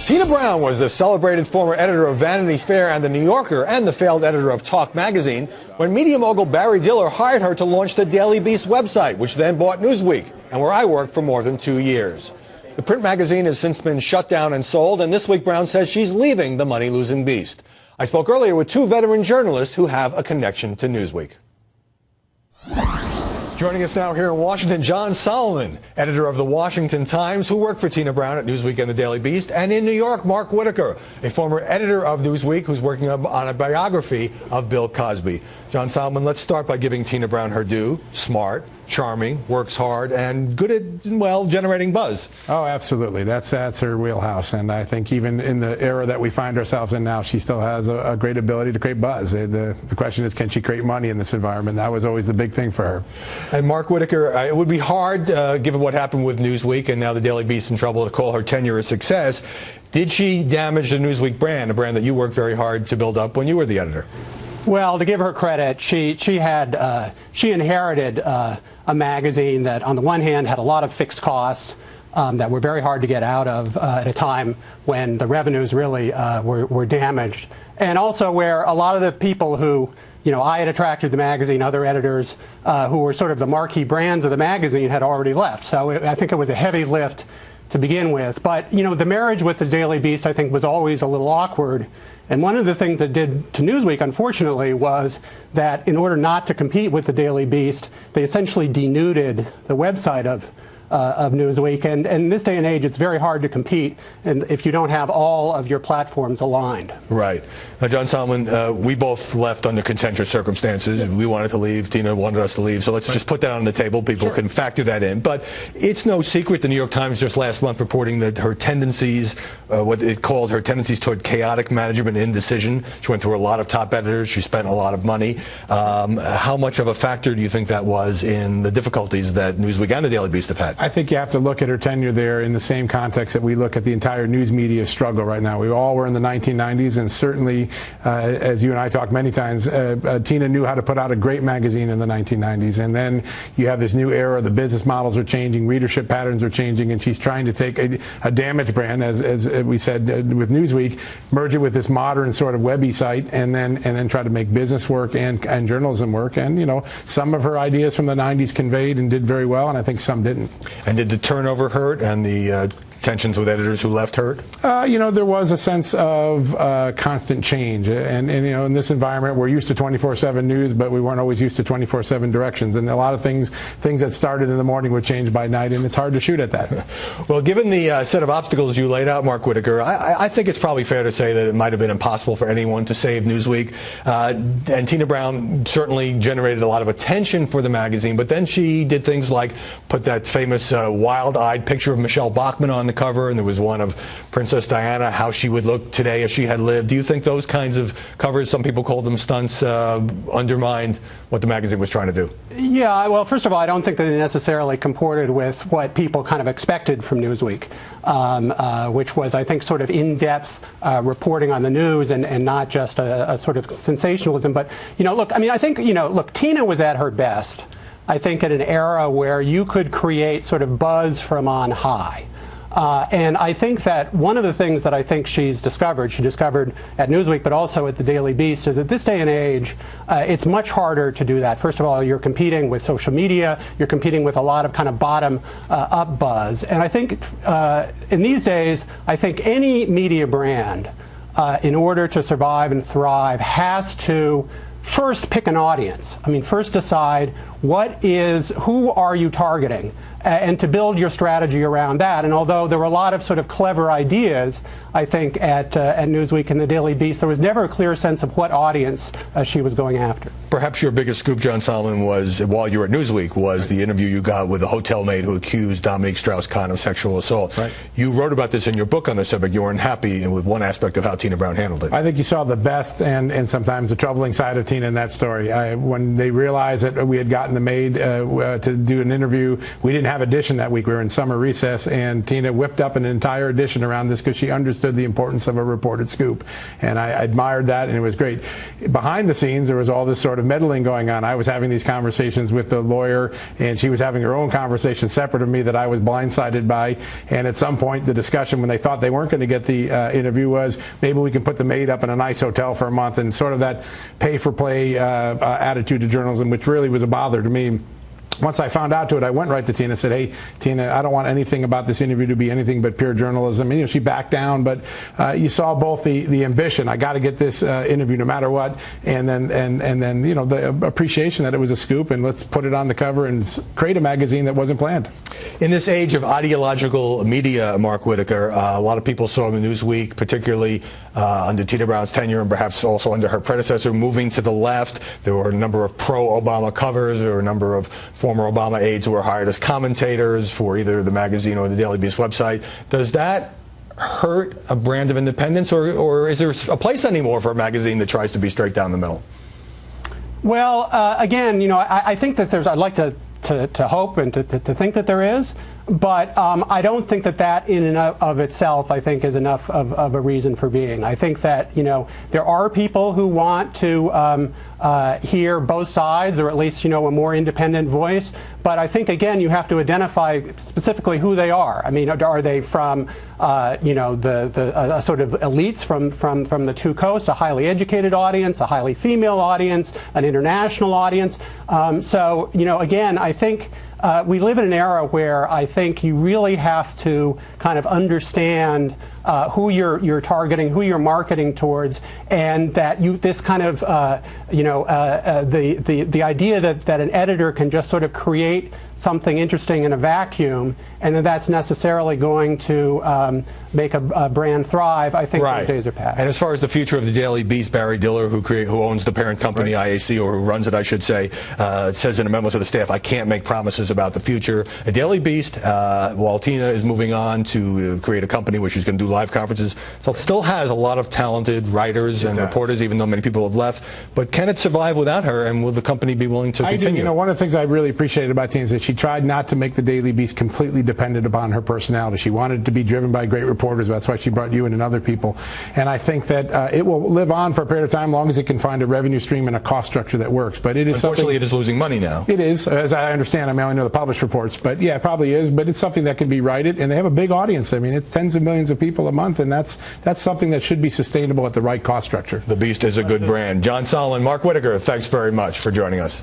Tina Brown was the celebrated former editor of Vanity Fair and The New Yorker and the failed editor of Talk magazine when media mogul Barry Diller hired her to launch the Daily Beast website, which then bought Newsweek, and where I worked for more than 2 years. The print magazine has since been shut down and sold, and this week Brown says she's leaving the money-losing beast. I spoke earlier with two veteran journalists who have a connection to Newsweek. Joining us now here in Washington, John Solomon, editor of the Washington Times, who worked for Tina Brown at Newsweek and the Daily Beast, and in New York, Mark Whitaker, a former editor of Newsweek who's working on a biography of Bill Cosby. John Solomon, let's start by giving Tina Brown her due. Smart, charming, works hard, and good at, well, generating buzz. Oh, absolutely. That's her wheelhouse. And I think even in the era that we find ourselves in now, she still has a great ability to create buzz. The question is, can she create money in this environment? That was always the big thing for her. And Mark Whitaker, it would be hard, given what happened with Newsweek and now the Daily Beast in trouble, to call her tenure a success. Did she damage the Newsweek brand, a brand that you worked very hard to build up when you were the editor? Well, to give her credit, she inherited a magazine that, on the one hand, had a lot of fixed costs that were very hard to get out of at a time when the revenues really were damaged, and also where a lot of the people who, I had attracted the magazine, other editors who were sort of the marquee brands of the magazine had already left. So I think it was a heavy lift to begin with. But, the marriage with the Daily Beast, I think, was always a little awkward. And one of the things that did to Newsweek, unfortunately, was that in order not to compete with the Daily Beast, they essentially denuded the website of Newsweek. And in this day and age, it's very hard to compete if you don't have all of your platforms aligned. Right. Now, John Solomon, we both left under contentious circumstances. Yeah. We wanted to leave. Tina wanted us to leave. So let's just put that on the table. People can factor that in. But it's no secret the New York Times just last month reporting that her tendencies, what it called her tendencies toward chaotic management and indecision. She went through a lot of top editors. She spent a lot of money. How much of a factor do you think that was in the difficulties that Newsweek and the Daily Beast have had? I think you have to look at her tenure there in the same context that we look at the entire news media struggle right now. We all were in the 1990s, and certainly, as you and I talked many times, Tina knew how to put out a great magazine in the 1990s. And then you have this new era, the business models are changing, readership patterns are changing, and she's trying to take a damaged brand, as we said with Newsweek, merge it with this modern sort of webby site, and then try to make business work and journalism work. And, some of her ideas from the 90s conveyed and did very well, and I think some didn't. And did the turnover hurt and the tensions with editors who left hurt? There was a sense of constant change. And in this environment, we're used to 24/7 news, but we weren't always used to 24/7 directions. And a lot of things that started in the morning would change by night, and it's hard to shoot at that. Well, given the set of obstacles you laid out, Mark Whitaker, I think it's probably fair to say that it might have been impossible for anyone to save Newsweek. And Tina Brown certainly generated a lot of attention for the magazine, but then she did things like put that famous wild-eyed picture of Michelle Bachmann on the cover, and there was one of Princess Diana, how she would look today if she had lived. Do you think those kinds of covers, some people call them stunts, undermined what the magazine was trying to do? Yeah, well, first of all, I don't think that they necessarily comported with what people kind of expected from Newsweek, which was, I think, sort of in-depth reporting on the news and not just a sort of sensationalism. But, look, I think, look, Tina was at her best, I think, in an era where you could create sort of buzz from on high. And I think that one of the things that I think she discovered at Newsweek, but also at the Daily Beast, is at this day and age, it's much harder to do that. First of all, you're competing with social media, you're competing with a lot of kind of bottom-up buzz. And I think in these days, I think any media brand, in order to survive and thrive, has to first pick an audience. First decide who are you targeting, and to build your strategy around that. And although there were a lot of sort of clever ideas, I think, at Newsweek and the Daily Beast, there was never a clear sense of what audience she was going after. Perhaps your biggest scoop, John Solomon, was, while you were at Newsweek, was the interview you got with the hotel maid who accused Dominique Strauss-Kahn of sexual assault. Right. You wrote about this in your book on the subject. You weren't happy with one aspect of how Tina Brown handled it. I think you saw the best and sometimes the troubling side of Tina in that story. When they realized that we had gotten the maid to do an interview. We didn't have edition that week. We were in summer recess, and Tina whipped up an entire edition around this because she understood the importance of a reported scoop. And I admired that, and it was great. Behind the scenes, there was all this sort of meddling going on. I was having these conversations with the lawyer, and she was having her own conversation separate of me that I was blindsided by. And at some point, the discussion, when they thought they weren't going to get the interview, was maybe we can put the maid up in a nice hotel for a month, and sort of that pay-for-play attitude to journalism, which really was a bother to me. Once I found out to it, I went right to Tina and said, hey, Tina, I don't want anything about this interview to be anything but pure journalism. And, she backed down, but you saw both the ambition. I got to get this interview no matter what, and then the appreciation that it was a scoop, and let's put it on the cover and create a magazine that wasn't planned. In this age of ideological media, Mark Whitaker, a lot of people saw in Newsweek, particularly under Tina Brown's tenure and perhaps also under her predecessor, moving to the left. There were a number of pro-Obama covers. There were a number of former Obama aides who were hired as commentators for either the magazine or the Daily Beast website. Does that hurt a brand of independence, or is there a place anymore for a magazine that tries to be straight down the middle? Well, again, I think that I'd like to hope and to think that there is, but I don't think that in and of itself, I think, is enough of a reason for being. I think that, there are people who want to hear both sides, or at least, a more independent voice. But I think, again, you have to identify specifically who they are. I mean, are they from, the sort of elites from the two coasts, a highly educated audience, a highly female audience, an international audience? So, again, I think we live in an era where I think you really have to kind of understand who you're targeting, who you're marketing towards, and that this kind of the idea that an editor can just sort of create something interesting in a vacuum, and that's necessarily going to make a brand thrive. I think those days are past. And as far as the future of the Daily Beast, Barry Diller, who owns the parent company, IAC, or who runs it, I should say, says in a memo to the staff, I can't make promises about the future. A Daily Beast, while Tina is moving on to create a company where she's going to do live conferences, so it still has a lot of talented writers and reporters, even though many people have left. But can it survive without her, and will the company be willing to continue? One of the things I really appreciated about Tina is that she tried not to make the Daily Beast completely dependent upon her personality. She wanted it to be driven by great reporters. That's why she brought you in and other people. And I think that it will live on for a period of time, as long as it can find a revenue stream and a cost structure that works. But it is unfortunately, it is losing money now. It is, as I understand. I mean, I only know the published reports, but yeah, it probably is. But it's something that can be righted, and they have a big audience. I mean, it's tens of millions of people a month, and that's something that should be sustainable at the right cost structure. The Beast is a good brand. John Solomon, Mark Whitaker, thanks very much for joining us.